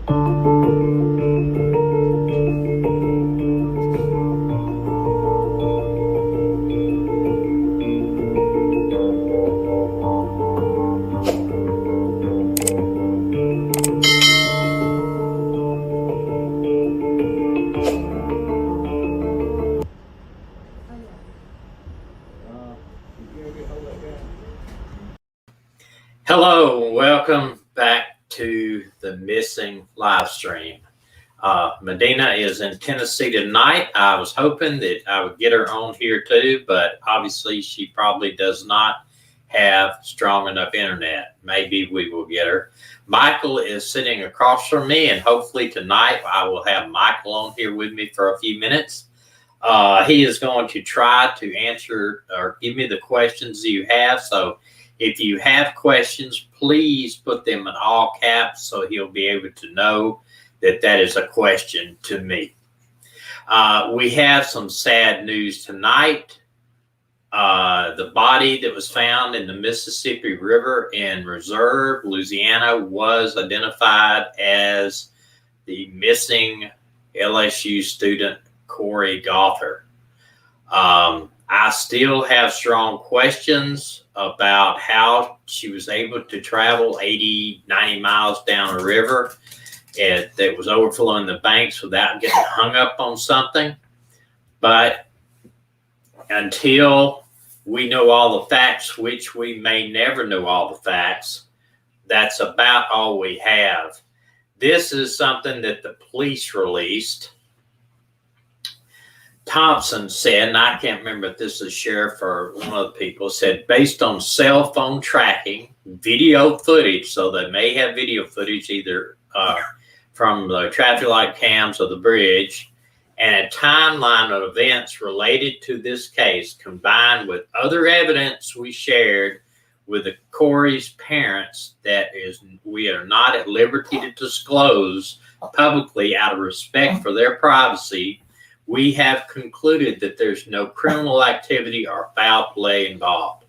Hello, welcome back to the missing live stream. Medina is in Tennessee tonight. I was hoping that I would get her on here too, but obviously she probably does not have strong enough internet. Maybe we will get her. Michael is sitting across from me, and hopefully tonight I will have Michael on here with me for a few minutes. He is going to try to answer or give me the questions you have. So if you have questions, please put them in all caps so he'll be able to know that that is a question to me. We have some sad news tonight. The body that was found in the Mississippi River in Reserve, Louisiana, was identified as the missing LSU student Kori Gauthier. I still have strong questions about how she was able to travel 80, 90 miles down a river that was overflowing the banks without getting hung up on something. But until we know all the facts, which we may never know all the facts, that's about all we have. This is something that the police released. Thompson said, and I can't remember if this is sheriff or one of the people, said based on cell phone tracking, video footage, so they may have video footage either from the traffic light cams of the bridge, and a timeline of events related to this case combined with other evidence we shared with the Kori's parents that we are not at liberty to disclose publicly out of respect for their privacy. We have concluded that there's no criminal activity or foul play involved.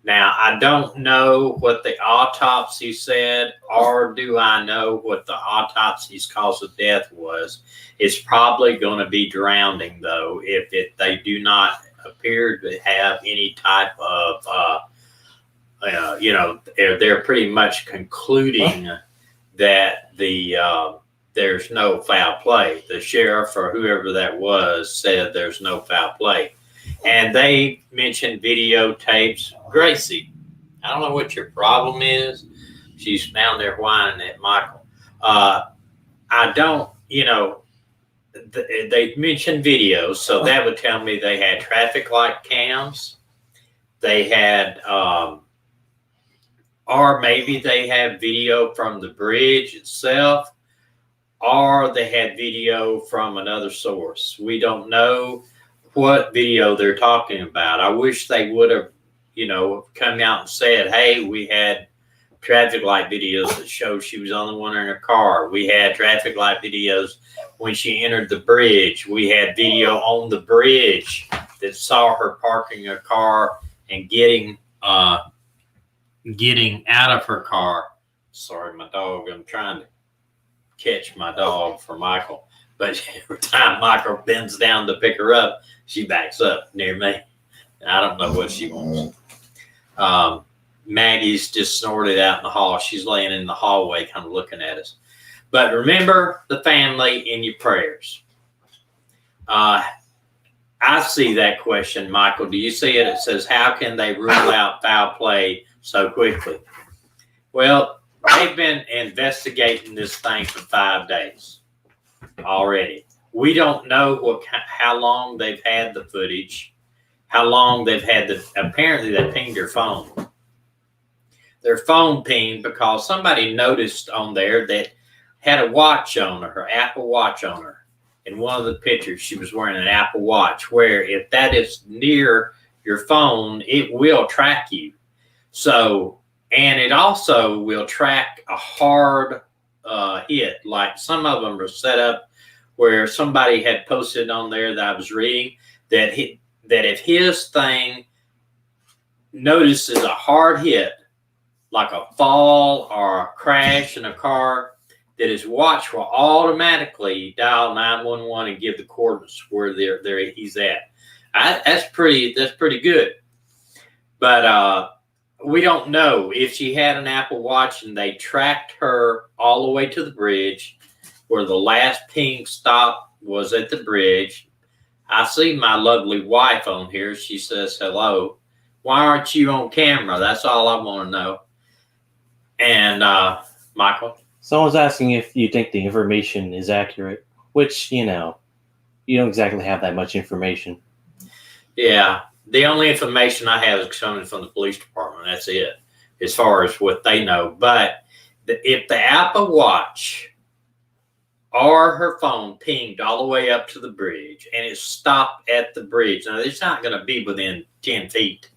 Now, I don't know what the autopsy said, or do I know what the autopsy's cause of death was. It's probably going to be drowning, though, if they do not appear to have any type of, they're pretty much concluding that there's no foul play. The sheriff or whoever that was said there's no foul play. And they mentioned videotapes. Gracie, I don't know what your problem is. She's down there whining at Michael. They mentioned videos, so that would tell me they had traffic light cams. They had, or maybe they have video from the bridge itself, or they had video from another source. We don't know what video they're talking about. I wish they would have, come out and said, hey, we had traffic light videos that showed she was the only one in her car. We had traffic light videos when she entered the bridge. We had video on the bridge that saw her parking her car and getting out of her car. Sorry, my dog. I'm trying to catch my dog for Michael, but every time Michael bends down to pick her up, she backs up near me. I don't know what she wants. Maggie's just snorted out in the hall. She's laying in the hallway kind of looking at us. But remember the family in your prayers. I see that question, Michael. Do you see it? It says, how can they rule out foul play so quickly? Well, they've been investigating this thing for 5 days already. We don't know how long they've had the footage, how long they've had apparently they pinged their phone. Their phone pinged because somebody noticed on there that had a watch on her Apple Watch on her. In one of the pictures, she was wearing an Apple Watch, where if that is near your phone, it will track you. So, and it also will track a hard hit. Like some of them are set up where somebody had posted on there that I was reading that if his thing notices a hard hit, like a fall or a crash in a car, that his watch will automatically dial 911 and give the coordinates where he's at. That's pretty good. But we don't know if she had an Apple Watch and they tracked her all the way to the bridge where the last ping stop was at the bridge. I see my lovely wife on here. She says hello. Why aren't you on camera? That's all I want to know. And Michael? Someone's asking if you think the information is accurate, which, you don't exactly have that much information. Yeah. The only information I have is coming from the police department. That's it, as far as what they know. But if the Apple Watch or her phone pinged all the way up to the bridge and it stopped at the bridge, now it's not going to be within 10 feet,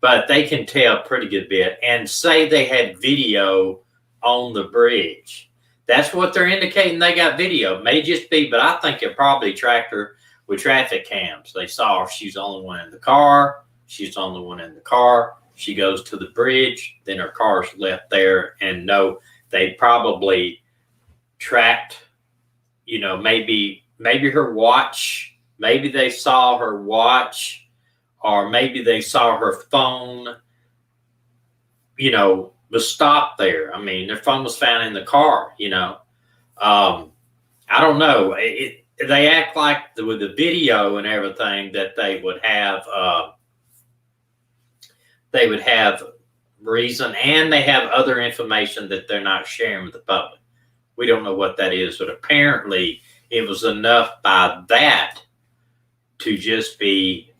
but they can tell pretty good bit, and say they had video on the bridge. That's what they're indicating. They got video. May just be, but I think it probably tracked her with traffic cams. They saw her. She's the only one in the car. She's the only one in the car. She goes to the bridge. Then her car's left there. And no, they probably tracked, maybe her watch. Maybe they saw her watch, or maybe they saw her phone, was stopped there. I mean, their phone was found in the car, I don't know. They act like with the video and everything that they would have reason, and they have other information that they're not sharing with the public. We don't know what that is, but apparently it was enough by that to just be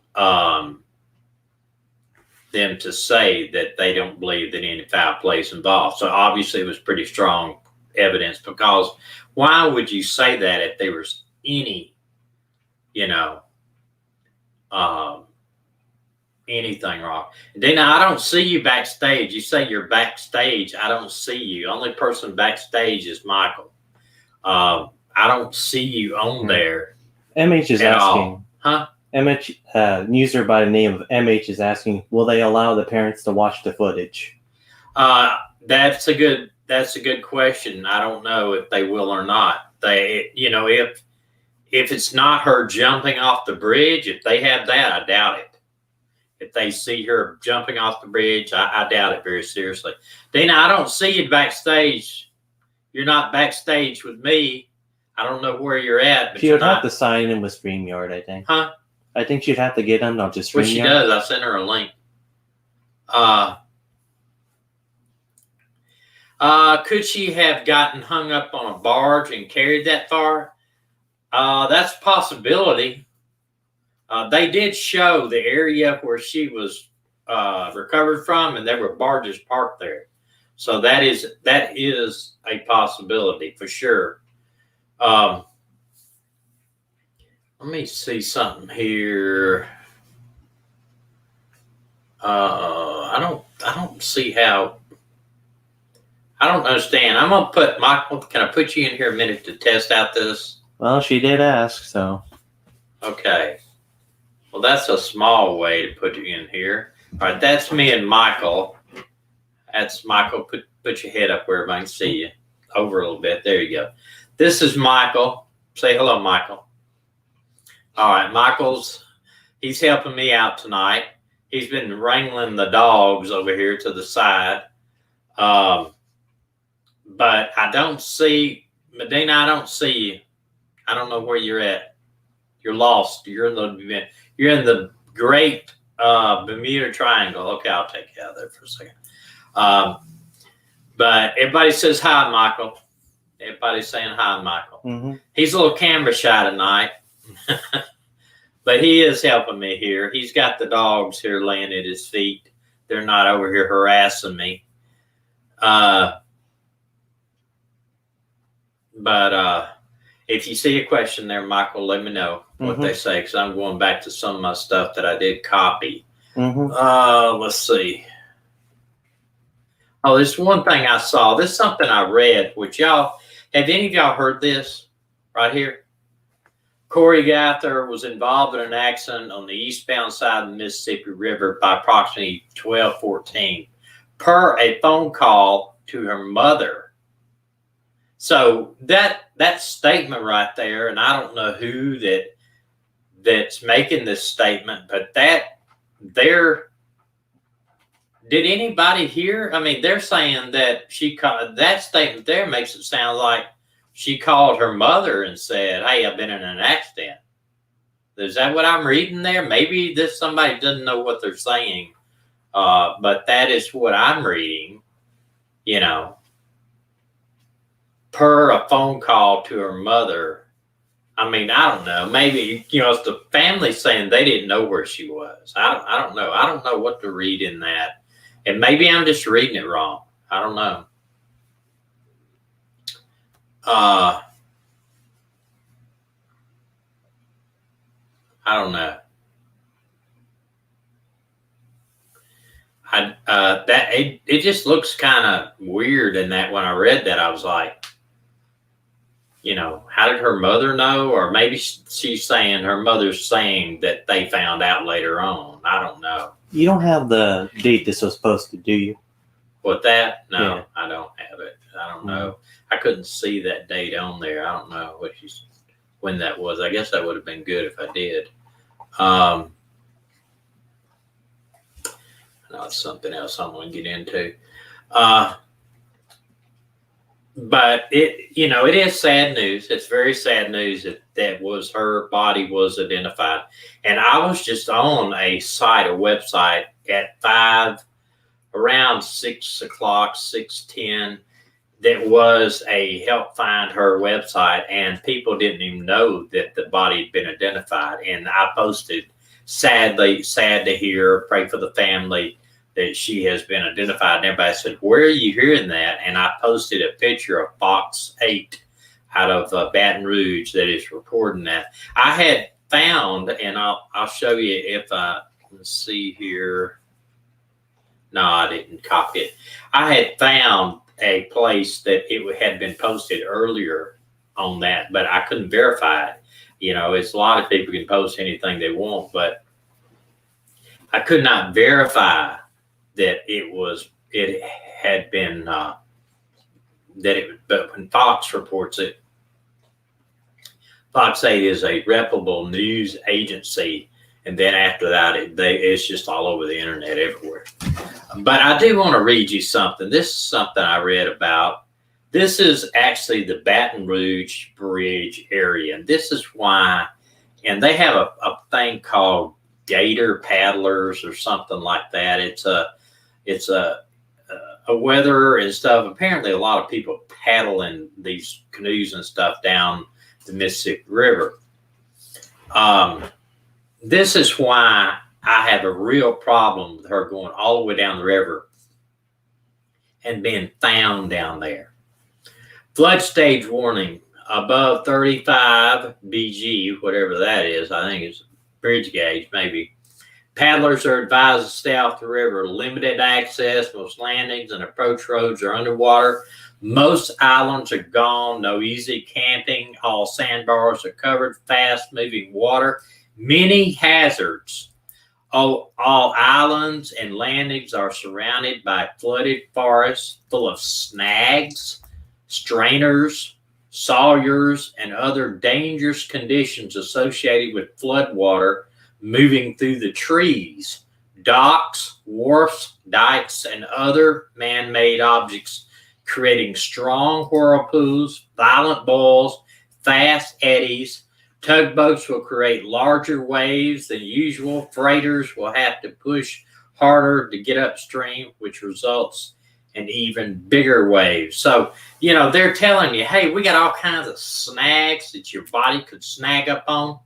them to say that they don't believe that any foul play is involved. So obviously it was pretty strong evidence, because why would you say that if there was any, anything wrong? Dana, I don't see you backstage. You say you're backstage. I don't see you. Only person backstage is Michael. I don't see you on there. MH is asking. All. Huh? MH, user by the name of MH is asking, will they allow the parents to watch the footage? That's a good question. I don't know if they will or not. If it's not her jumping off the bridge, if they have that, I doubt it. If they see her jumping off the bridge, I doubt it very seriously. Dana, I don't see you backstage. You're not backstage with me. I don't know where you're at. But she would have to sign in with StreamYard, I think. Huh? I think she'd have to get on to StreamYard. Well, she does. I sent her a link. Could she have gotten hung up on a barge and carried that far? That's a possibility. They did show the area where she was recovered from, and there were barges parked there. So that is a possibility for sure. Let me see something here. I don't see how. I don't understand. I'm gonna put Michael. Can I put you in here a minute to test out this? Well, she did ask, so. Okay. Well, that's a small way to put you in here. All right, that's me and Michael. That's Michael. Put your head up where everybody can see you. Over a little bit. There you go. This is Michael. Say hello, Michael. All right, he's helping me out tonight. He's been wrangling the dogs over here to the side. But I don't see, Medina, I don't see you. I don't know where you're at. You're lost. You're in the great Bermuda Triangle. Okay, I'll take you out there for a second. But everybody says hi, Michael. Everybody's saying hi, Michael. Mm-hmm. He's a little camera shy tonight. But he is helping me here. He's got the dogs here laying at his feet. They're not over here harassing me. But if you see a question there, Michael, let me know what they say, because I'm going back to some of my stuff that I did copy. Let's see. Oh, there's one thing I saw. This is something I read. Have any of y'all heard this right here? Kori Gauthier was involved in an accident on the eastbound side of the Mississippi River by approximately 12:14. Per a phone call to her mother, So that statement right there, and I don't know who that's making this statement, but that they're did anybody hear? I mean, they're saying that she called that statement there makes it sound like she called her mother and said, "Hey, I've been in an accident." Is that what I'm reading there? Maybe this somebody doesn't know what they're saying, but that is what I'm reading. You know, per a phone call to her mother. I mean, I don't know. Maybe it's the family saying they didn't know where she was. I don't know. I don't know what to read in that, and maybe I'm just reading it wrong. I don't know. I don't know. It just looks kind of weird in that when I read that I was like, how did her mother know? Or maybe she's saying her mother's saying that they found out later on. I don't know. You don't have the date this was posted, do you? What that? No, Yeah. I don't have it. I don't know. I couldn't see that date on there. I don't know when that was. I guess that would have been good if I did. No, it's something else I want to get into. But it is sad news. It's very sad news that was her body was identified. And I was just on a website at around 6 o'clock, 6:10. That was a help find her website, and people didn't even know that the body had been identified. And I posted, sad to hear, pray for the family that she has been identified. And everybody said, where are you hearing that? And I posted a picture of Fox 8 out of Baton Rouge that is reporting that. I had found, and I'll show you if let's see here. No, I didn't copy it. I had found a place that it had been posted earlier on that, but I couldn't verify it. It's a lot of people can post anything they want, but I could not verify that it had been but when Fox reports it, Fox 8 is a reputable news agency, and then after that, it's just all over the internet everywhere. But I do want to read you something. This is something I read about. This is actually the Baton Rouge Bridge area, and this is why. And they have a thing called gator paddlers or something like that. It's a weather and stuff. Apparently, a lot of people paddle in these canoes and stuff down the Mississippi River. This is why I have a real problem with her going all the way down the river and being found down there. Flood stage warning above 35 BG, whatever that is. I think it's bridge gauge, maybe. Paddlers are advised to stay off the river. Limited access. Most landings and approach roads are underwater. Most islands are gone. No easy camping. All sandbars are covered. Fast moving water. Many hazards. All islands and landings are surrounded by flooded forests full of snags, strainers, sawyers, and other dangerous conditions associated with floodwater moving through the trees, docks, wharfs, dikes, and other man-made objects, creating strong whirlpools, violent boils, fast eddies. Tugboats will create larger waves than usual. Freighters will have to push harder to get upstream, which results in even bigger waves. So, they're telling you, hey, we got all kinds of snags that your body could snag up on.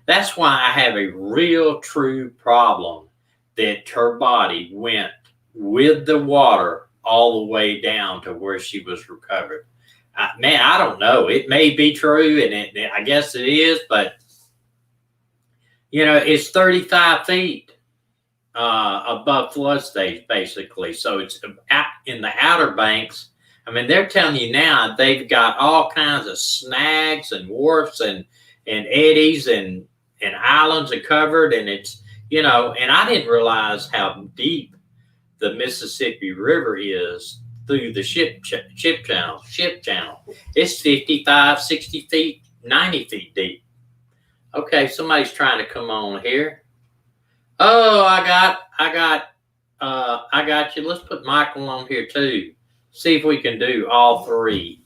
That's why I have a real true problem that her body went with the water all the way down to where she was recovered. Man, I don't know. It may be true, and I guess it is, but, it's 35 feet above flood stage, basically. So it's in the Outer Banks. I mean, they're telling you now they've got all kinds of snags and wharfs and eddies and islands are covered, and it's, and I didn't realize how deep the Mississippi River is through the ship channel. It's 55, 60 feet, 90 feet deep. Okay, somebody's trying to come on here. Oh, I got you. Let's put Michael on here too. See if we can do all three.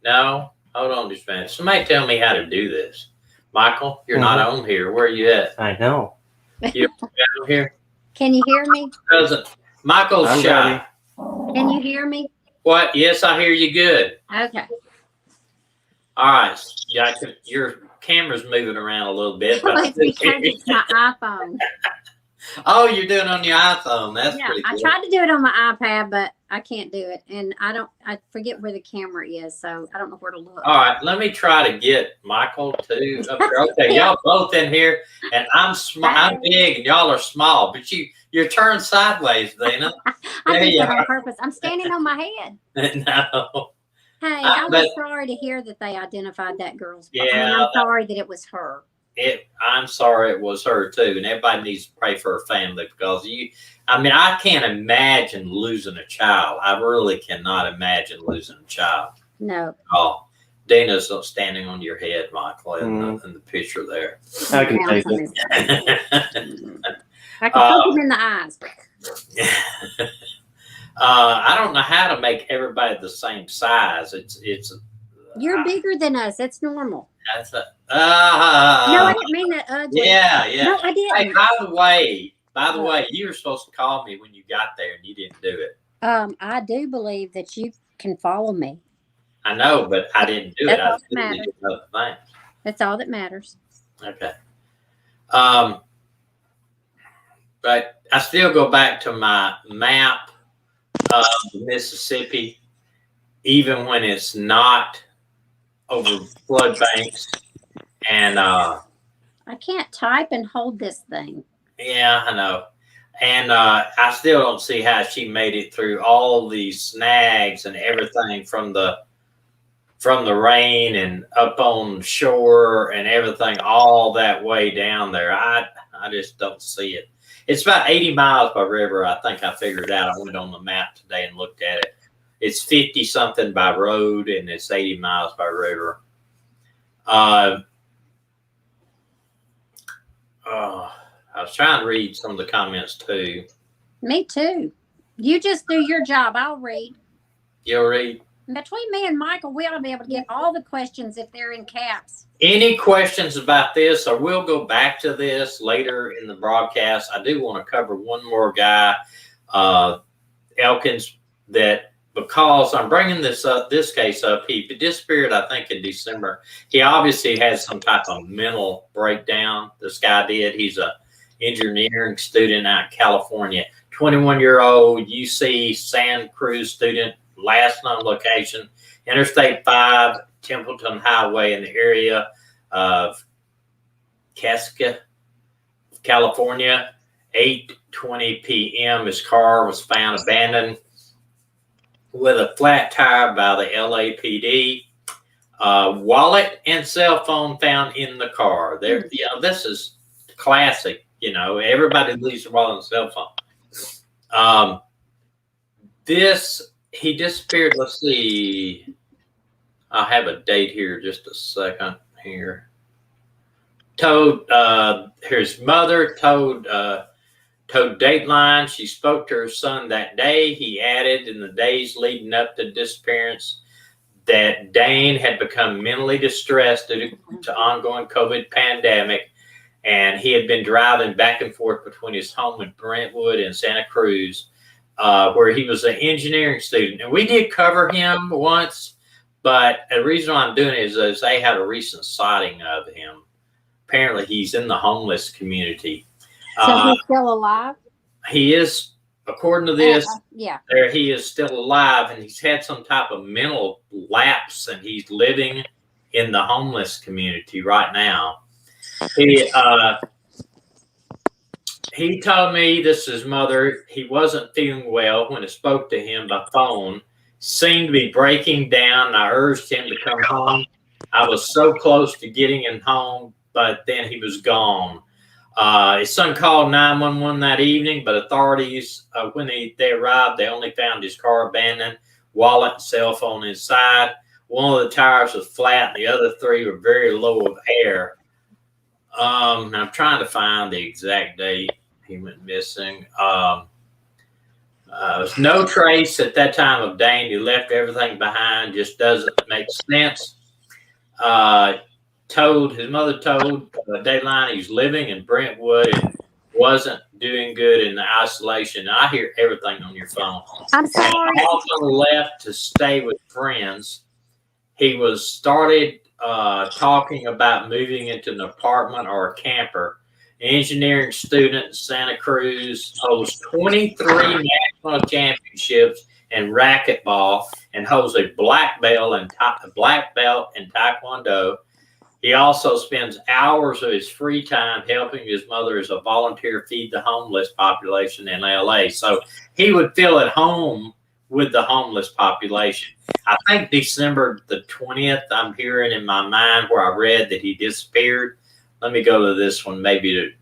No, hold on just a minute. Somebody tell me how to do this. Michael, you're not on here. Where are you at? I know. You're on here. Can you hear me? Michael's I'm shy. ready. Can you hear me? What? Yes, I hear you good. Okay. All right. Yeah, your camera's moving around a little bit. But It's because it's my iPhone. oh, you're doing it on your iPhone. That's Yeah, pretty I cool. tried to do it on my iPad, but I can't do it. And I forget where the camera is, so I don't know where to look. All right, let me try to get Michael too up there. Okay, y'all both in here, and I'm I'm big and y'all are small, but you're turned sideways, Dana. I did you that on are. purpose. I'm standing on my head. No. Hey, I was sorry to hear that they identified that girl's body. Yeah, I'm sorry that it was her. I'm sorry it was her too, and everybody needs to pray for her family because I can't imagine losing a child. I really cannot imagine losing a child. No. Oh, Dana's standing on your head, Michael, in the picture there. I can take it. I can poke him in the eyes. I don't know how to make everybody the same size. You're bigger than us. That's normal. That's No, I didn't mean that ugly. Yeah. No, I didn't. Hey, by the way, you were supposed to call me when you got there, and you didn't do it. I do believe that you can follow me. I know, but I didn't do it. I was That's all that busy doing other things. That's all that matters. Okay. But I still go back to my map of Mississippi, even when it's not over flood banks. And I can't type and hold this thing. yeah, I know. And I still don't see how she made it through all these snags and everything from the rain and up on shore and everything all that way down there. I just don't see it. It's about 80 miles by river. I think I figured out. I went on the map today and looked at it. It's 50 something by road and it's 80 miles by river. I was trying to read some of the comments too. Me too. You just do your job. I'll read. You'll read? Between me and Michael, we ought to be able to get all the questions if they're in caps. Any questions about this? I will go back to this later in the broadcast. I do want to cover one more guy, Elkins, that because I'm bringing this case up, he disappeared, I think, in December. He obviously had some type of mental breakdown. This guy did. He's a engineering student out in California, 21-year-old UC Santa Cruz student, last known location, Interstate 5, Templeton Highway in the area of Casca, California, 8:20 p.m. His car was found abandoned with a flat tire by the LAPD. Wallet and cell phone found in the car. There, this is classic. Everybody leaves their wallet and cell phone. He disappeared. Let's see. I'll have a date here. Just a second here. His mother told Dateline she spoke to her son that day. He added in the days leading up to disappearance that Dane had become mentally distressed due to ongoing COVID pandemic, and he had been driving back and forth between his home in Brentwood and Santa Cruz, where he was an engineering student. And we did cover him once, but the reason why I'm doing it is they had a recent sighting of him. Apparently, he's in the homeless community. So he's still alive? He is, according to this, yeah. He is still alive, and he's had some type of mental lapse, and he's living in the homeless community right now. He told me, this is his mother, he wasn't feeling well when I spoke to him by phone, seemed to be breaking down. I urged him to come home. I was so close to getting him home, but then he was gone. His son called 911 that evening, but authorities, when they arrived, they only found his car abandoned, wallet and cell phone inside. One of the tires was flat, and the other three were very low of air. I'm trying to find the exact date he went missing. There's no trace at that time of Dane. He left everything behind. Just doesn't make sense. His mother told Dayline he was living in Brentwood and wasn't doing good in the isolation. I hear everything on your phone. I'm sorry. He often left to stay with friends. He was started talking about moving into an apartment or a camper. Engineering student in Santa Cruz, holds 23 national championships in racquetball and holds a black belt in Taekwondo. He also spends hours of his free time helping his mother as a volunteer feed the homeless population in LA. So he would feel at home with the homeless population. I think December the 20th, I'm hearing in my mind where I read that he disappeared. Let me go to this one, maybe to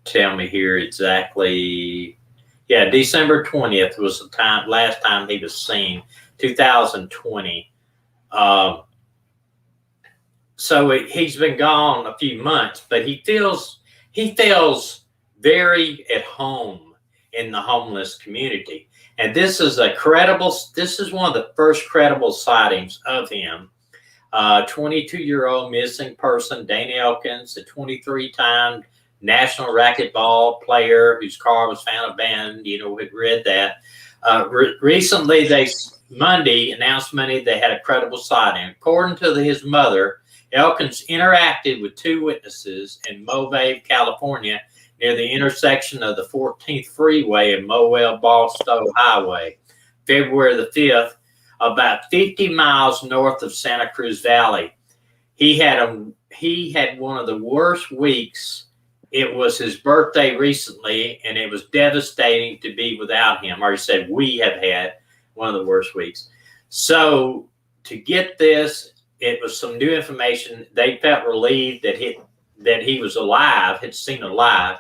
tell me here exactly. Yeah, December 20th was the last time he was seen, 2020. So he's been gone a few months, but he feels very at home in the homeless community. And this is one of the first credible sightings of him. 22-year-old missing person, Dane Elkins, a 23-time national racquetball player whose car was found abandoned. We'd read that. Recently, Monday announced they had a credible sighting. According to his mother, Elkins interacted with two witnesses in Mobile, California, near the intersection of the 14th Freeway and Mobile-Barstow Highway, February the 5th, about 50 miles north of Santa Cruz Valley. He had one of the worst weeks. It was his birthday recently, and it was devastating to be without him. Or he said, we have had one of the worst weeks. So to get this, it was some new information. They felt relieved that he was alive, had seen alive.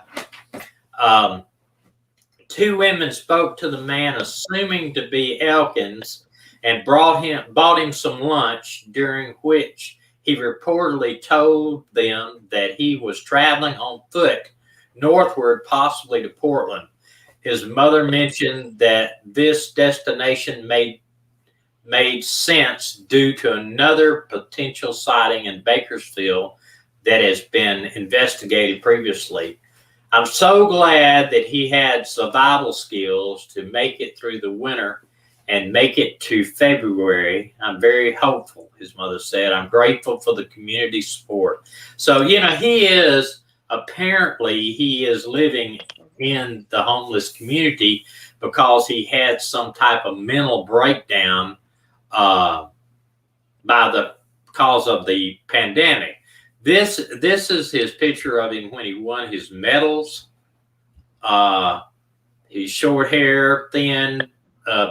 Two women spoke to the man, assuming to be Elkins, and bought him some lunch, during which he reportedly told them that he was traveling on foot northward, possibly to Portland. His mother mentioned that this destination made sense due to another potential sighting in Bakersfield that has been investigated previously. I'm so glad that he had survival skills to make it through the winter and make it to February. I'm very hopeful, his mother said. I'm grateful for the community support. So, he is living in the homeless community because he had some type of mental breakdown cause of the pandemic. This is his picture of him when he won his medals. He's short hair, thin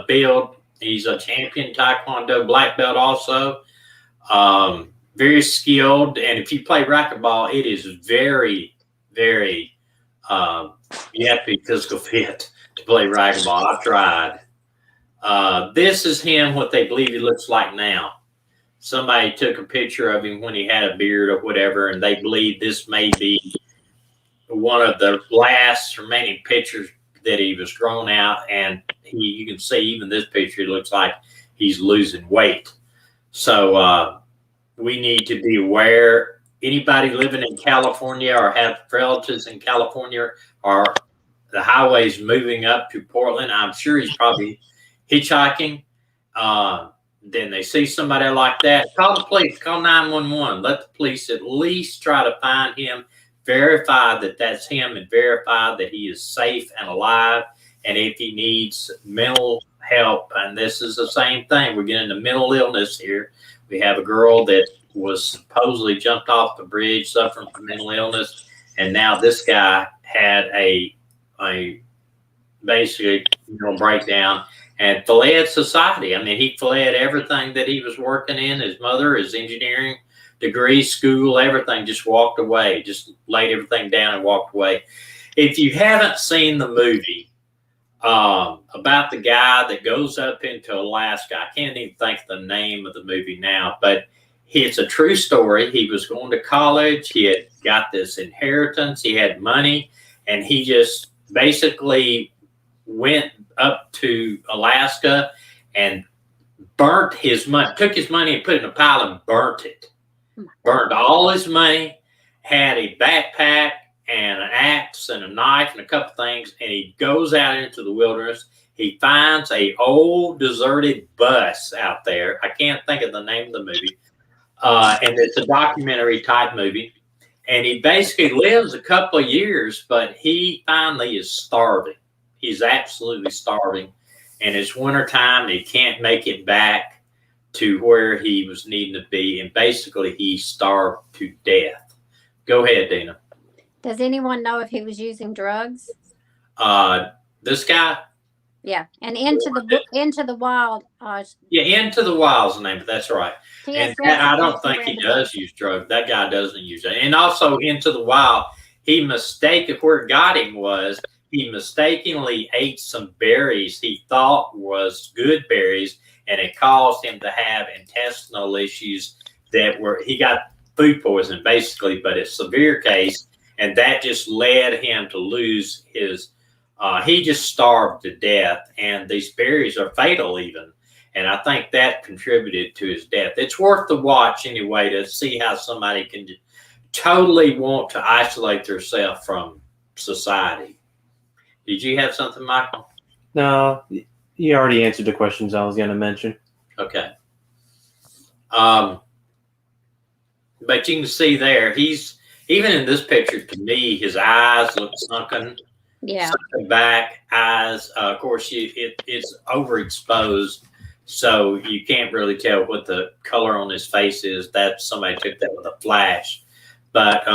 build. He's a champion Taekwondo black belt also. Very skilled. And if you play racquetball, it is very, very, you have to be physical fit to play racquetball. I've tried. This is him, what they believe he looks like now. Somebody took a picture of him when he had a beard or whatever, and they believe this may be one of the last remaining pictures that he was grown out. And you can see even this picture, it looks like he's losing weight. So we need to be aware. Anybody living in California or have relatives in California or the highways moving up to Portland, I'm sure he's probably hitchhiking. Then they see somebody like that, call the police, call 911. Let the police at least try to find him, verify that that's him, and verify that he is safe and alive. And if he needs mental help, and this is the same thing, we're getting into mental illness here. We have a girl that was supposedly jumped off the bridge suffering from mental illness, and now this guy had a basically breakdown. and fled society. I mean, he fled everything that he was working in, his mother, his engineering degree, school, everything, just walked away, just laid everything down and walked away. If you haven't seen the movie about the guy that goes up into Alaska, I can't even think of the name of the movie now, but it's a true story. He was going to college. He had got this inheritance. He had money, and he just basically went up to Alaska and burnt his money, took his money and put it in a pile and burnt it. Burned all his money, had a backpack and an axe and a knife and a couple things, and he goes out into the wilderness. He finds a old deserted bus out there. I can't think of the name of the movie. And it's a documentary type movie. And he basically lives a couple of years, but he finally is starving. He's absolutely starving. And it's wintertime. He can't make it back to where he was needing to be. And basically, he starved to death. Go ahead, Dina. Does anyone know if he was using drugs? This guy? Yeah. And Into the Wild. Yeah, Into the Wild's the name, but that's right. And I don't think he does use drugs. That guy doesn't use it. And also, Into the Wild, where it got him was he mistakenly ate some berries he thought was good berries, and it caused him to have intestinal issues he got food poisoning basically, but it's a severe case, and that just led him to lose his, he just starved to death, and these berries are fatal even, and I think that contributed to his death. It's worth the watch anyway to see how somebody can totally want to isolate themselves from society. Did you have something, Michael? No, you already answered the questions I was going to mention. Okay. But you can see there, he's, even in this picture, to me, his eyes look sunken. Yeah. Sunken back, eyes. Of course, it's overexposed, so you can't really tell what the color on his face is. That somebody took that with a flash. But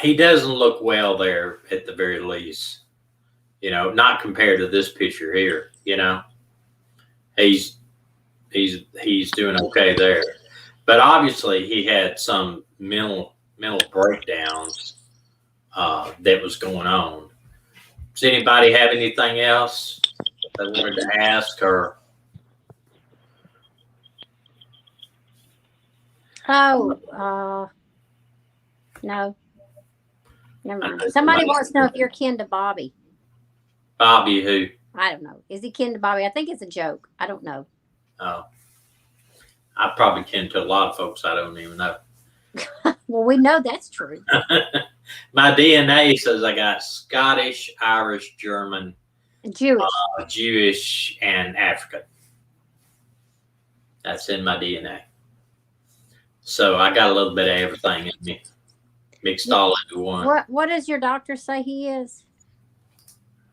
he doesn't look well there at the very least. You know, not compared to this picture here. You know, he's doing okay there, but obviously he had some mental breakdowns that was going on. Does anybody have anything else they wanted to ask or? Oh, no. Never mind. Somebody wants to know if you're kin to Bobby. Bobby who? I don't know. Is he kin to Bobby? I think it's a joke. I don't know. Oh. I probably kin to a lot of folks I don't even know. Well, we know that's true. My DNA says I got Scottish, Irish, German, Jewish, and African. That's in my DNA. So I got a little bit of everything in me, mixed all into one. What does your doctor say he is?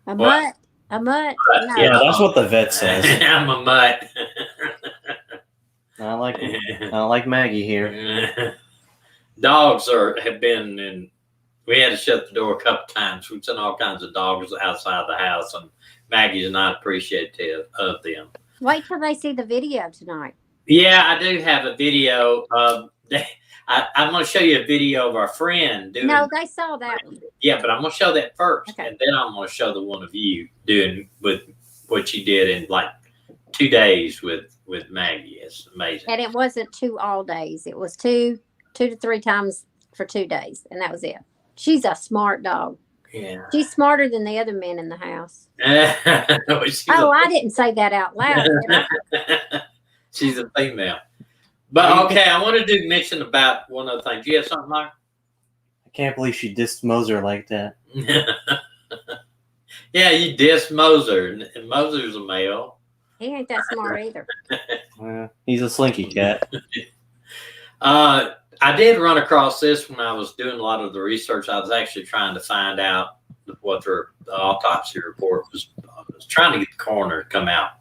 A mutt? A mutt? No. Yeah, that's what the vet says. I'm a mutt. I like Maggie here. Dogs have been in. We had to shut the door a couple times. We've seen all kinds of dogs outside the house, and Maggie's not appreciative of them. Wait till they see the video tonight. Yeah, I do have a video. I'm going to show you a video of our friend doing. No, they saw that one. Yeah, but I'm going to show that first, okay. And then I'm going to show the one of you doing with what you did in like 2 days with Maggie. It's amazing. And it wasn't 2 all days. It was 2 to 3 times for 2 days, and that was it. She's a smart dog. Yeah. She's smarter than the other men in the house. I didn't say that out loud. She's a female. But okay, I wanted to mention about one other thing. Do you have something, Mike? I can't believe she dissed Moser like that. Yeah, you dissed Moser, and Moser's a male. He ain't that smart either. He's a slinky cat. I did run across this when I was doing a lot of the research. I was actually trying to find out what the autopsy report was. I was trying to get the coroner to come out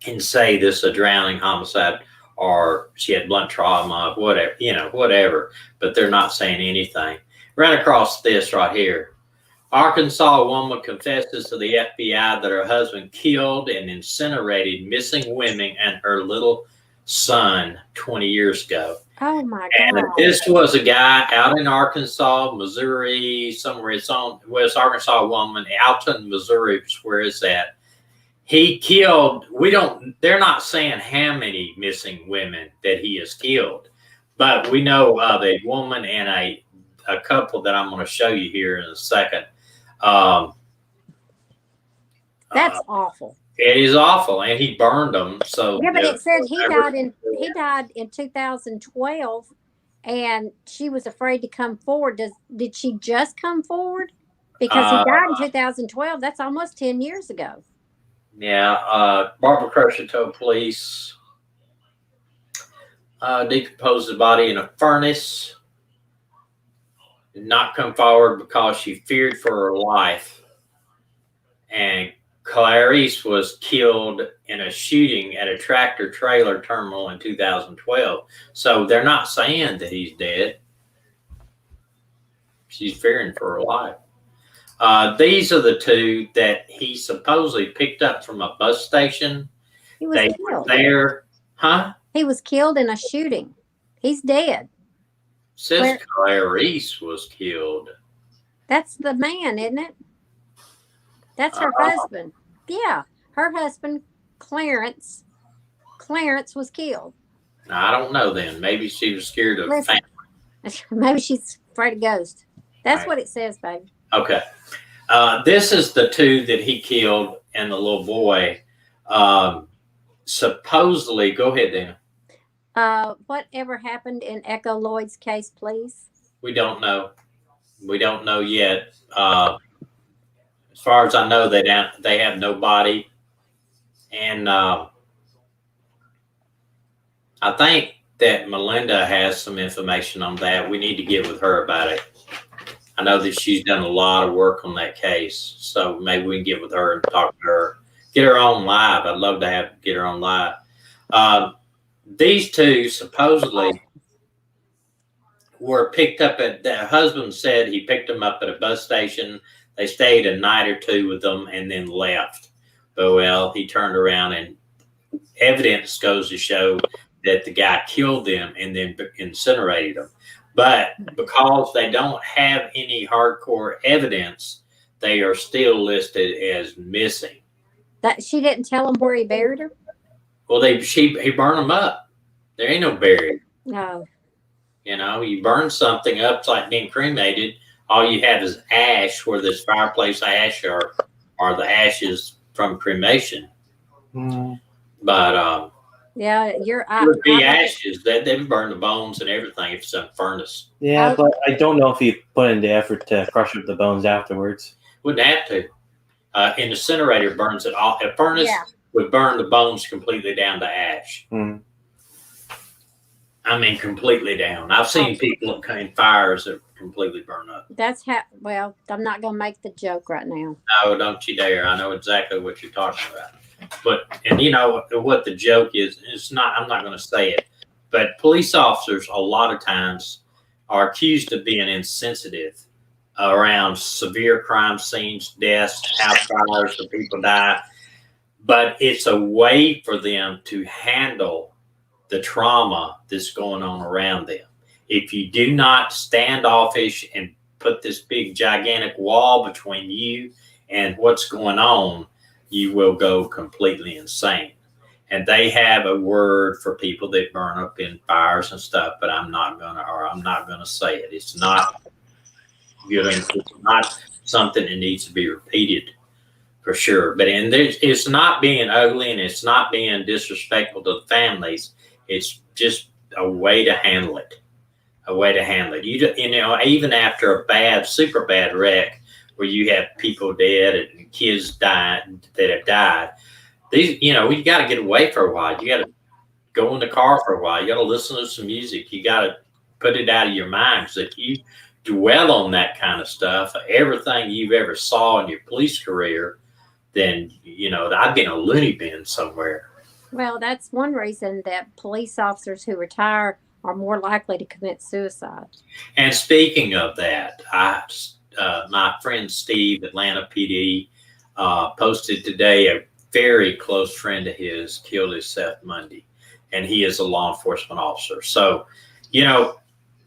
and say this is a drowning homicide or she had blunt trauma, whatever, whatever. But they're not saying anything. Ran across this right here. Arkansas woman confesses to the FBI that her husband killed and incinerated missing women and her little son 20 years ago. Oh my And God. this was a guy out in Arkansas, Missouri, somewhere. It's on West Arkansas woman, Alton, Missouri is where it's at. He killed, they're not saying how many missing women that he has killed, but we know of a woman and a couple that I'm going to show you here in a second. That's awful. It is awful, and he burned them. So yeah, but it said he died in 2012, and she was afraid to come forward. Did she just come forward? Because he died in 2012. That's almost 10 years ago. Yeah, Barbara Crusher told police decomposed the body in a furnace. Did not come forward because she feared for her life. And Clarice was killed in a shooting at a tractor trailer terminal in 2012. So they're not saying that he's dead. She's fearing for her life. These are the two that he supposedly picked up from a bus station. He was killed. There, huh? He was killed in a shooting. He's dead. Says Clarice was killed. That's the man, isn't it? That's her husband. Yeah, her husband, Clarence. Clarence was killed. I don't know then. Maybe she was scared of family. Maybe she's afraid of ghosts. That's Right. what it says, baby. Okay. This is the two that he killed and the little boy. Supposedly, go ahead, Dana. Whatever happened in Echo Lloyd's case, please? We don't know. We don't know yet. As far as I know, they have no body. And I think that Melinda has some information on that. We need to get with her about it. I know that she's done a lot of work on that case. So maybe we can get with her and talk to her. Get her on live. I'd love to get her on live. These two supposedly were picked up the husband said he picked them up at a bus station. They stayed a night or two with them and then left. But well, he turned around and evidence goes to show that the guy killed them and then incinerated them. But because they don't have any hardcore evidence, they are still listed as missing. That she didn't tell him where he buried her? Well, he burned them up. There ain't no buried. No. You know, you burn something up, it's like being cremated. All you have is ash, where there's fireplace ash or the ashes from cremation. Mm. But yeah, it would be ashes. They would burn the bones and everything if it's in a furnace. Yeah, but I don't know if he put in the effort to crush up the bones afterwards. Wouldn't have to. An incinerator burns it all. A furnace would burn the bones completely down to ash. Mm. I mean, completely down. I've seen people in fires that completely burn up. That's how. Well, I'm not going to make the joke right now. No, don't you dare. I know exactly what you're talking about. But, and you know what the joke is, it's not, I'm not going to say it, but police officers a lot of times are accused of being insensitive around severe crime scenes, deaths, house fires, where people die. But it's a way for them to handle the trauma that's going on around them. If you do not standoffish and put this big gigantic wall between you and what's going on, you will go completely insane. And they have a word for people that burn up in fires and stuff, but I'm not gonna say it. It's not good. It's not something that needs to be repeated for sure. But it's not being ugly and it's not being disrespectful to the families. It's just a way to handle it. A way to handle it. You know, even after a bad, super bad wreck, where you have people dead and kids that have died. These, you know, you got to get away for a while. You got to go in the car for a while. You got to listen to some music. You got to put it out of your mind. Because if you dwell on that kind of stuff, everything you've ever saw in your police career, then, you know, I've been a loony bin somewhere. Well, that's one reason that police officers who retire are more likely to commit suicide. And speaking of that, my friend Steve, Atlanta PD, posted today a very close friend of his killed himself Monday, and he is a law enforcement officer. So,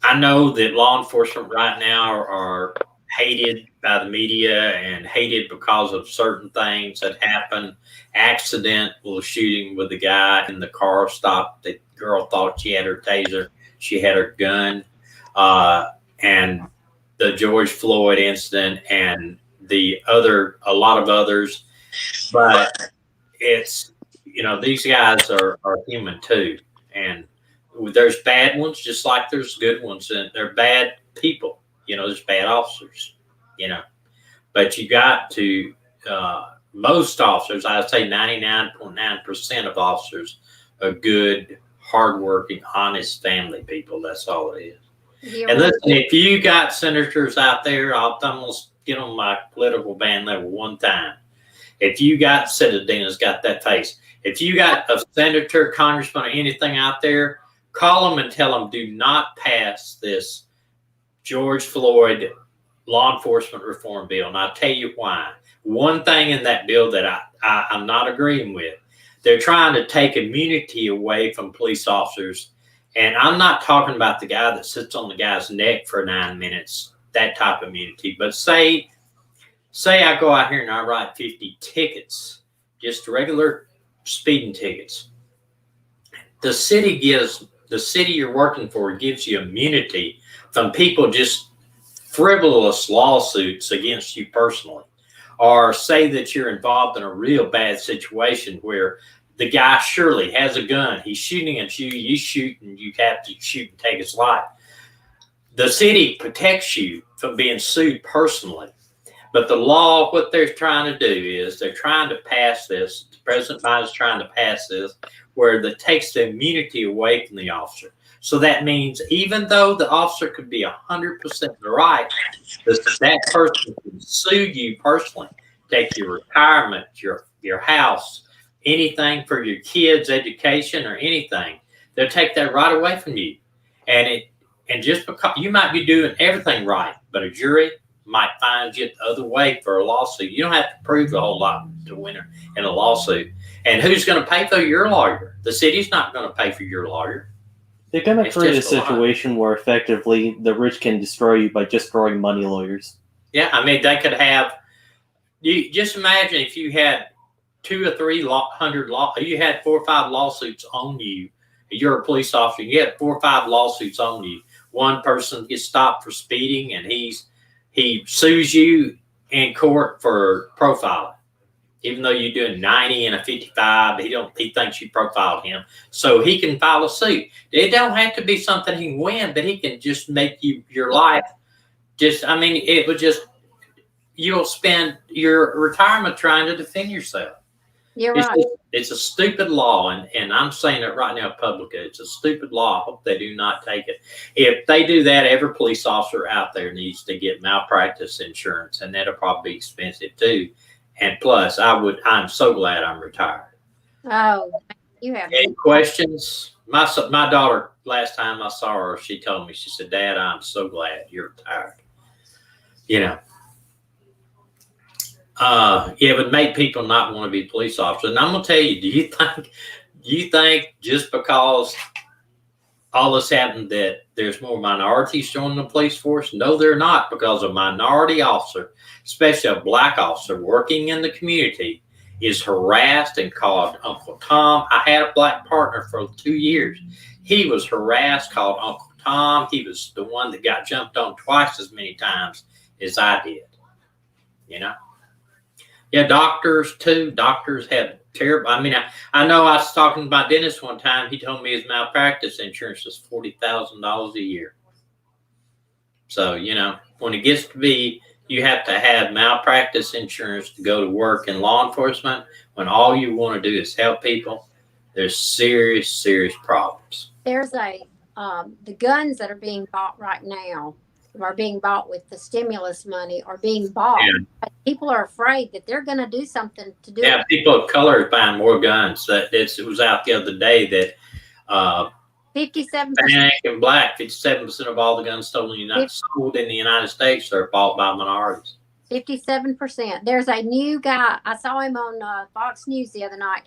I know that law enforcement right now are hated by the media and hated because of certain things that happen. Accidental shooting with the guy in the car stopped. The girl thought she had her taser. She had her gun. And the George Floyd incident and a lot of others. But it's, these guys are human too. And there's bad ones just like there's good ones, and they're bad people. There's bad officers, but you got to, most officers, I would say 99.9% of officers are good, hardworking, honest family people. That's all it is. You're And right. listen, if you got senators out there, I'm going to get on my political band level one time. If you got, Dina's got that face. If you got a senator, congressman, or anything out there, call them and tell them do not pass this George Floyd law enforcement reform bill. And I'll tell you why. One thing in that bill that I'm not agreeing with, they're trying to take immunity away from police officers. And I'm not talking about the guy that sits on the guy's neck for 9 minutes, that type of immunity. But say I go out here and I write 50 tickets, just regular speeding tickets. The city you're working for gives you immunity from people just frivolous lawsuits against you personally. Or say that you're involved in a real bad situation where the guy surely has a gun. He's shooting at you. You shoot, and you have to shoot and take his life. The city protects you from being sued personally. But the law, what they're trying to do is they're trying to pass this. President Biden's trying to pass this where that takes the immunity away from the officer. So that means even though the officer could be 100% right, that person can sue you personally, take your retirement, your house, anything for your kids' education or anything. They'll take that right away from you. And just because you might be doing everything right, but a jury might find you the other way for a lawsuit. You don't have to prove a whole lot to win in a lawsuit. And who's going to pay for your lawyer? The city's not going to pay for your lawyer. They're going to create a situation where effectively the rich can destroy you by just throwing money lawyers. Yeah, I mean, they could have. You just imagine if you had 200 or 300 you had 4 or 5 lawsuits on you. You're a police officer. You had 4 or 5 lawsuits on you. One person gets stopped for speeding, and he sues you in court for profiling. Even though you're doing 90 and a 55, he thinks you profiled him. So he can file a suit. It don't have to be something he can win, but he can just make your life it would just, you'll spend your retirement trying to defend yourself. You're right. It's a stupid law, and I'm saying it right now publicly. It's a stupid law. I hope they do not take it. If they do that, every police officer out there needs to get malpractice insurance, and that'll probably be expensive too. And plus, I'm so glad I'm retired. Oh, you have any questions? My daughter, last time I saw her, she told me, she said, "Dad, I'm so glad you're retired." It would make people not want to be police officers. And I'm gonna tell you, do you think just because all this happened that there's more minorities joining the police force? No, they're not, because a minority officer, especially a black officer working in the community, is harassed and called Uncle Tom. I had a black partner for 2 years. He was harassed, called Uncle Tom. He was the one that got jumped on twice as many times as I did. Yeah, doctors too. Doctors had terrible. I mean, I know I was talking to my dentist one time. He told me his malpractice insurance was $40,000 a year. So, when it gets to be, you have to have malpractice insurance to go to work in law enforcement, when all you want to do is help people, there's serious, serious problems. There's the guns that are being bought right now are being bought with the stimulus money are being bought. Yeah. People are afraid that they're going to do something to do it. Yeah, people of color are buying more guns. It was out the other day that 57%. Hispanic and black. 57% of all the guns sold in the United States are bought by minorities. 57%. There's a new guy. I saw him on Fox News the other night.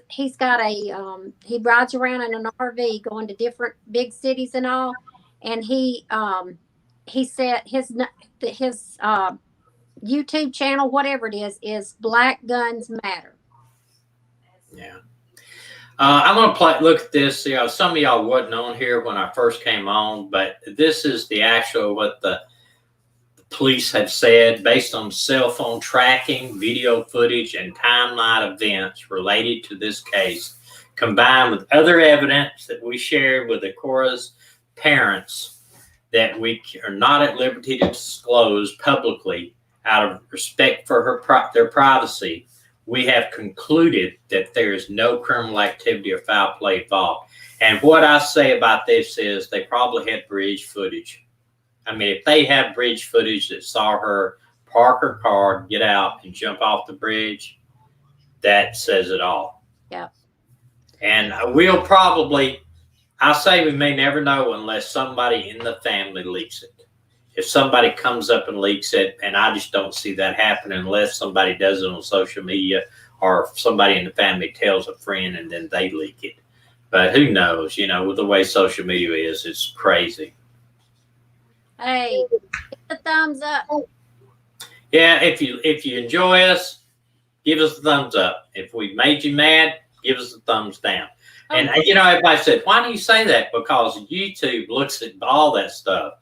He's got he rides around in an RV going to different big cities and all. And he said his YouTube channel, whatever it is Black Guns Matter. Yeah. I'm going to look at this. You know, some of y'all wasn't on here when I first came on, but this is the actual what the police have said based on cell phone tracking, video footage, and timeline events related to this case, combined with other evidence that we shared with Kora's parents that we are not at liberty to disclose publicly out of respect for their privacy. We have concluded that there is no criminal activity or foul play involved. And what I say about this is they probably had bridge footage. I mean, if they have bridge footage that saw her park her car, get out, and jump off the bridge, that says it all. Yeah. And we'll probably, I say we may never know unless somebody in the family leaks it. If somebody comes up and leaks it, and I just don't see that happening unless somebody does it on social media or if somebody in the family tells a friend and then they leak it. But who knows? You know, with the way social media is, it's crazy. Hey, hit the thumbs up. Yeah, if you enjoy us, give us a thumbs up. If we made you mad, give us a thumbs down. And you know, everybody said, why do you say that? Because YouTube looks at all that stuff.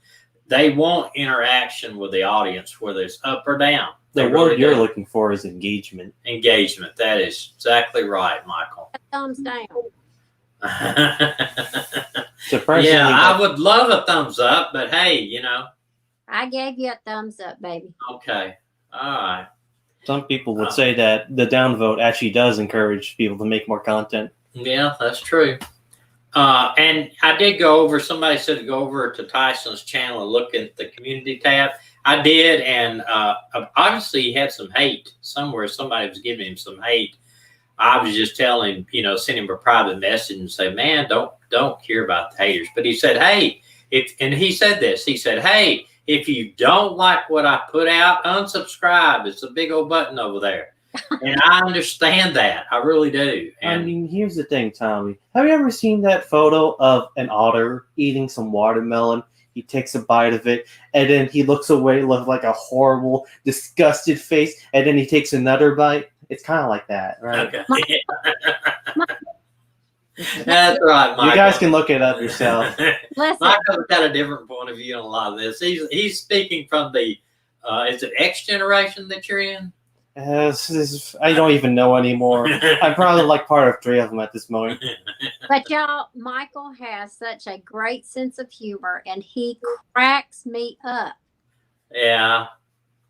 They want interaction with the audience, whether it's up or down. The word you're looking for is engagement. Engagement. That is exactly right, Michael. Thumbs down. Yeah, I would love a thumbs up, but hey, you know. I gave you a thumbs up, baby. Okay. All right. Some people would say that the downvote actually does encourage people to make more content. Yeah, that's true. And I did go over, somebody said to go over to Tyson's channel and look at the community tab. I did, and obviously he had some hate somewhere. Somebody was giving him some hate. I was just telling him, you know, send him a private message and say, man, don't care about the haters. But he said, hey, and he said this, he said, hey, if you don't like what I put out, unsubscribe. It's a big old button over there. And I understand that. I really do. And I mean, here's the thing, Tommy. Have you ever seen that photo of an otter eating some watermelon? He takes a bite of it, and then he looks away, looks like a horrible, disgusted face, and then he takes another bite. It's kind of like that, right? Okay. That's right, Michael. You guys can look it up yourself. Michael's got a different point of view on a lot of this. He's speaking from the, is it X generation that you're in? I don't even know anymore. I'm probably like part of 3 of them at this moment. But y'all, Michael has such a great sense of humor, and he cracks me up. Yeah.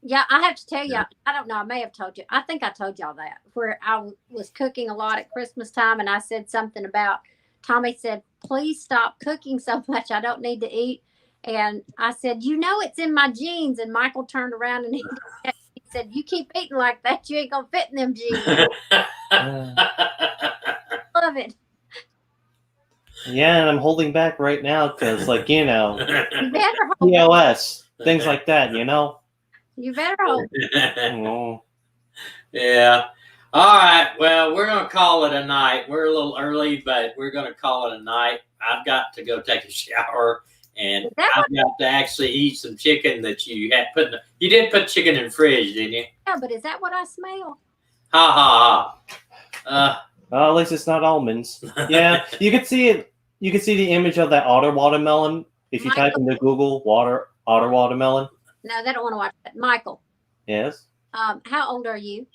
Yeah, I have to tell you, I don't know, I may have told you. I think I told y'all that, where I was cooking a lot at Christmas time, and I said something about, Tommy said, please stop cooking so much. I don't need to eat. And I said, you know, it's in my jeans. And Michael turned around and he said, you keep eating like that, you ain't going to fit in them jeans. Love it. Yeah, and I'm holding back right now because, like, you know, You better hold POS, things like that, you know? You better hold. Oh. Yeah. All right. Well, we're going to call it a night. We're a little early, but we're going to call it a night. I've got to go take a shower, and I've got to actually eat some chicken that you had put in. You did put chicken in the fridge, didn't you? Yeah, but is that what I smell? Ha ha ha. Well, at least it's not almonds. Yeah, you can see it. You can see the image of that otter watermelon if you type into Google otter watermelon. No, they don't want to watch that. Michael. Yes. How old are you?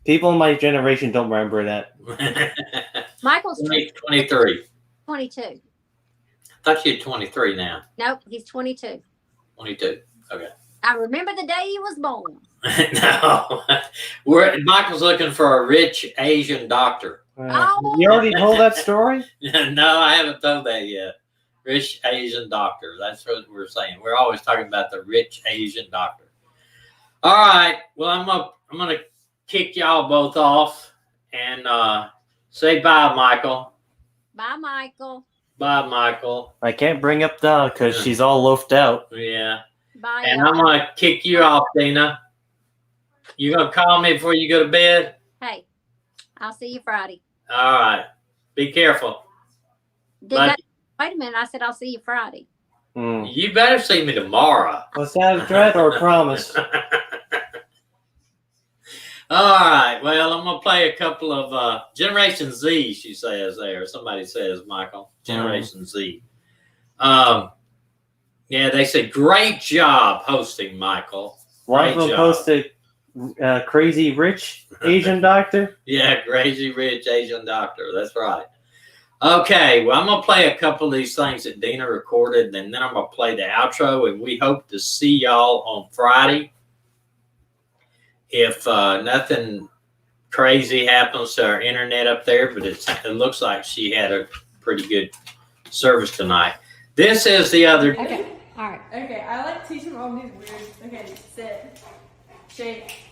People in my generation don't remember that. Michael's 23. 22. I thought you had 23 now. Nope, he's 22. 22. Okay. I remember the day he was born. No. Michael's looking for a rich Asian doctor. You already told that story? No, I haven't told that yet. Rich Asian doctor. That's what we're saying. We're always talking about the rich Asian doctor. All right. Well, I'm gonna kick y'all both off and Say bye, Michael. Bye, Michael. Bye, Michael. I can't bring up Dog because she's all loafed out. Yeah. Bye, And y'all. I'm going to kick you off, Dina. You going to call me before you go to bed? Hey, I'll see you Friday. All right. Be careful. Wait a minute. I said I'll see you Friday. You better see me tomorrow. Was that a threat or a promise? All right. Well, I'm going to play a couple of Generation Z, she says there. Somebody says, Michael. Generation Z. Yeah, they say, great job hosting, Michael. One of them posted Crazy Rich Asian Doctor. Yeah, Crazy Rich Asian Doctor. That's right. Okay, well, I'm going to play a couple of these things that Dina recorded, and then I'm going to play the outro, and we hope to see y'all on Friday. If nothing crazy happens to our internet up there, but it looks like she had a pretty good service tonight. This is the other... Okay, all right. Okay, I like teach him all these weird... Okay, sit, shake,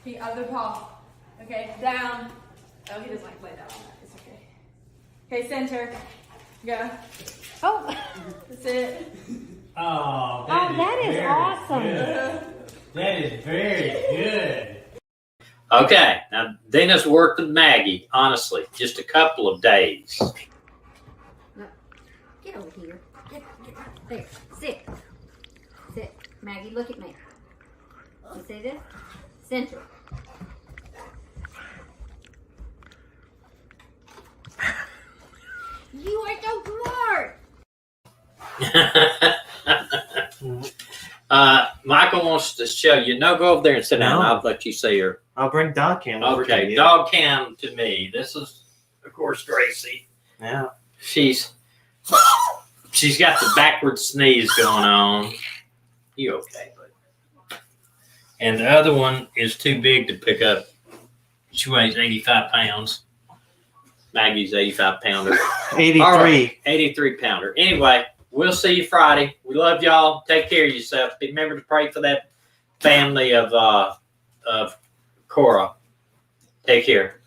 the other paw. Okay, down. Oh, he doesn't like play down on that. It's okay. Okay, center. Go. Oh, Sit. Oh, that is awesome. That is very good. Okay, now Dina's worked with Maggie, honestly, just a couple of days. Get over here. Get there. Sit. Sit. Maggie, look at me. You see this? Center. You are so smart. Michael wants to show you. No, go over there and sit down. No. I'll let you see her. I'll bring Dog Cam over to Okay, you. dog cam to me. This is, of course, Gracie. Yeah. She's got the backward sneeze going on. You okay, bud? And the other one is too big to pick up. She weighs 85 pounds. Maggie's 85 pounder. 83. All right, 83 pounder. Anyway, we'll see you Friday. We love y'all. Take care of yourself. Remember to pray for that family of Cora. Take care.